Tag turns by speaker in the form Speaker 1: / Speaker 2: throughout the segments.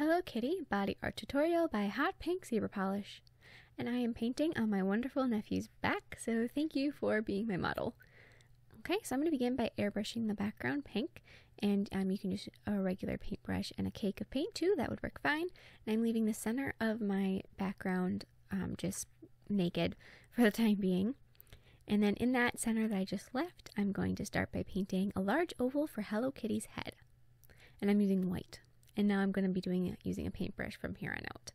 Speaker 1: Hello Kitty body art tutorial by Hotpinkzebrapolish, and I am painting on my wonderful nephew's back, so thank you for being my model. Okay, so I'm going to begin by airbrushing the background pink, and you can use a regular paintbrush and a cake of paint too, that would work fine. And I'm leaving the center of my background just naked for the time being. And then in that center that I just left, I'm going to start by painting a large oval for Hello Kitty's head. And I'm using white. And now I'm going to be using a paintbrush from here on out.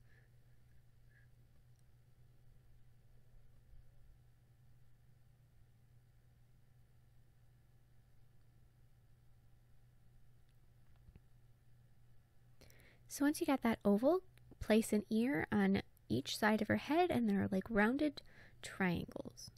Speaker 1: So once you got that oval, place an ear on each side of her head, and they're like rounded triangles.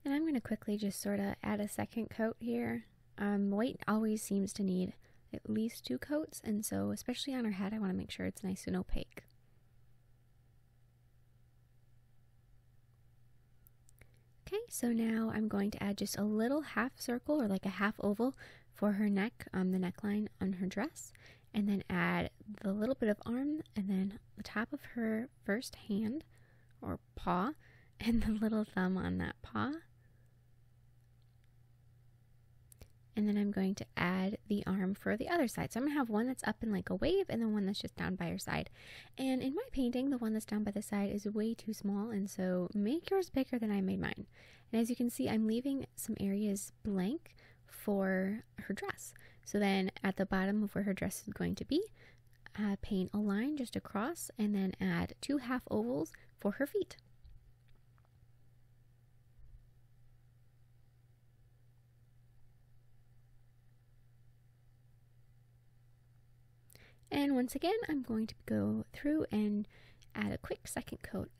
Speaker 1: And I'm going to quickly just sort of add a second coat here. White always seems to need at least 2 coats, and so especially on her head, I want to make sure it's nice and opaque. Okay, so now I'm going to add just a little half circle or like a half oval for her neck on the neckline on her dress, and then add the little bit of arm and then the top of her first hand or paw and the little thumb on that paw. And then I'm going to add the arm for the other side. So I'm going to have one that's up in like a wave and then one that's just down by her side. And in my painting, the one that's down by the side is way too small, and so make yours bigger than I made mine. And as you can see, I'm leaving some areas blank for her dress. So then at the bottom of where her dress is going to be, paint a line just across and then add 2 half ovals for her feet. And once again, I'm going to go through and add a quick second coat.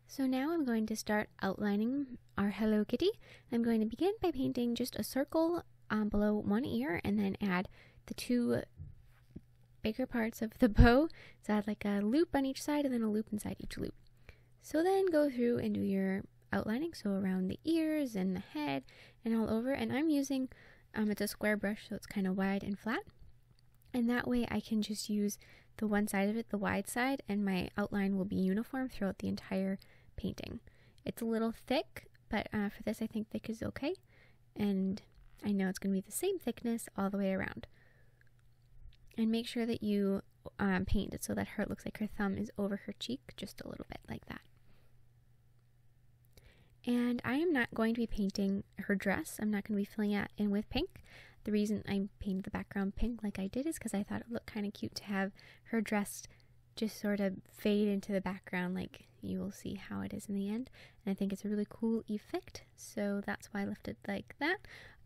Speaker 1: So now I'm going to start outlining our Hello Kitty. I'm going to begin by painting just a circle below one ear, and then add the 2 bigger parts of the bow. So add like a loop on each side and then a loop inside each loop. So then go through and do your outlining, so around the ears and the head and all over. And I'm using, it's a square brush, so it's kind of wide and flat. And that way I can just use the one side of it, the wide side, and my outline will be uniform throughout the entire painting. It's a little thick, but for this I think thick is okay. And I know it's going to be the same thickness all the way around. And make sure that you paint it so that it looks like her thumb is over her cheek, just a little bit like that. And I am not going to be painting her dress. I'm not going to be filling it in with pink. The reason I painted the background pink like I did is because I thought it looked kind of cute to have her dress just sort of fade into the background, like you will see how it is in the end. And I think it's a really cool effect, so that's why I left it like that.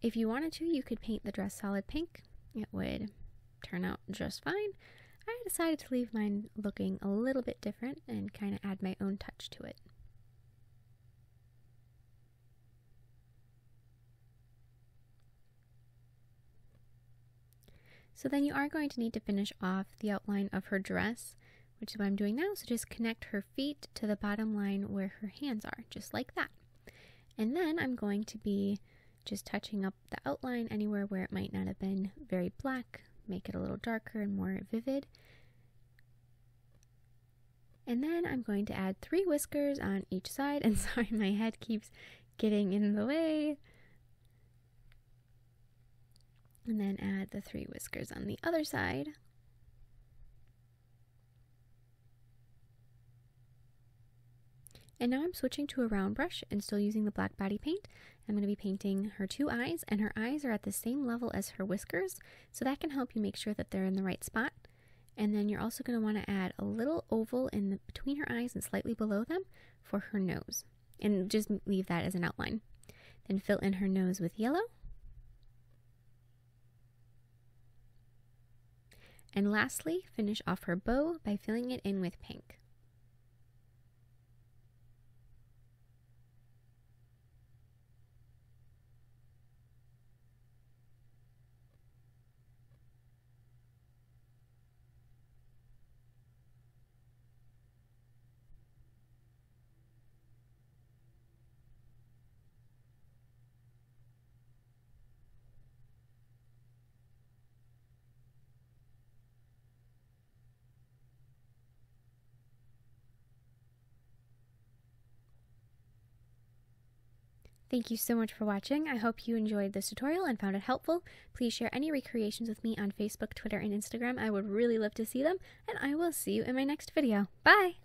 Speaker 1: If you wanted to, you could paint the dress solid pink. It would turn out just fine. I decided to leave mine looking a little bit different and kind of add my own touch to it. So then you are going to need to finish off the outline of her dress, which is what I'm doing now. So just connect her feet to the bottom line where her hands are, just like that. And then I'm going to be just touching up the outline anywhere where it might not have been very black, make it a little darker and more vivid. And then I'm going to add 3 whiskers on each side, and sorry, my head keeps getting in the way. And then add the 3 whiskers on the other side. And now I'm switching to a round brush and still using the black body paint. I'm going to be painting her 2 eyes, and her eyes are at the same level as her whiskers, so that can help you make sure that they're in the right spot. And then you're also going to want to add a little oval between her eyes and slightly below them for her nose, and just leave that as an outline. Then fill in her nose with yellow. And lastly, finish off her bow by filling it in with pink. Thank you so much for watching. I hope you enjoyed this tutorial and found it helpful. Please share any recreations with me on Facebook, Twitter, and Instagram. I would really love to see them, and I will see you in my next video. Bye!